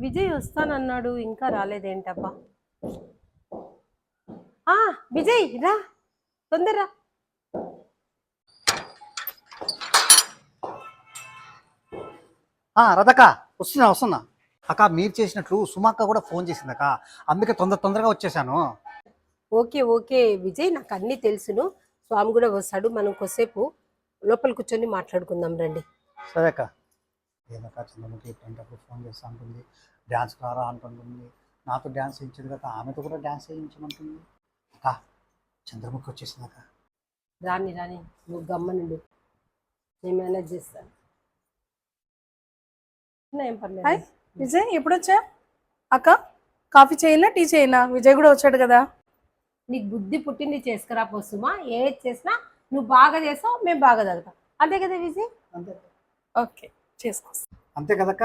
విజయ్ వస్తానన్నాడు ఇంకా రాలేదేంటబ్బా. విజయ్ రా, తొందరరా. రథక వస్తున్నా అక్క. మీరు చేసినట్లు సుమక్క కూడా ఫోన్ చేసింది అక్క, అందుకే తొందరగా వచ్చేసాను. ఓకే ఓకే విజయ్, నాకు అన్నీ తెలుసును. స్వామి కూడా వస్తాడు, మనం కొద్దిసేపు లోపల కూర్చొని మాట్లాడుకుందాం రండి. సరే అక్క. ఏదక్క చంద్రముఖి ఎప్పుడంటప్పుడు ఫోన్ చేస్తా ఉంటుంది, డ్యాన్స్ రారా అంటుంటుంది. నాతో డ్యాన్స్ వేయించదు కదా, ఆమెతో కూడా డ్యాన్స్ వేయించమంటుంది. అక్క చంద్రముఖి వచ్చేసింది అక్క. రాని రాని, నువ్వు గమ్మనుండు, నేను మేనేజ్ చేస్తాను. ఏం పర్లేదు. హాయ్ విజయ్, ఎప్పుడు వచ్చా? అక్క కాఫీ చేయనా టీ చేయనా? విజయ్ కూడా వచ్చాడు కదా. నీకు బుద్ధి పుట్టింది చేసుకురా పోసుమా. ఏది చేసినా నువ్వు బాగా చేస్తావు, మేము బాగా చదువుతాం, అంతే కదా విజయ్? అంతే ఓకే చేసుకో. అంతే కదక్క.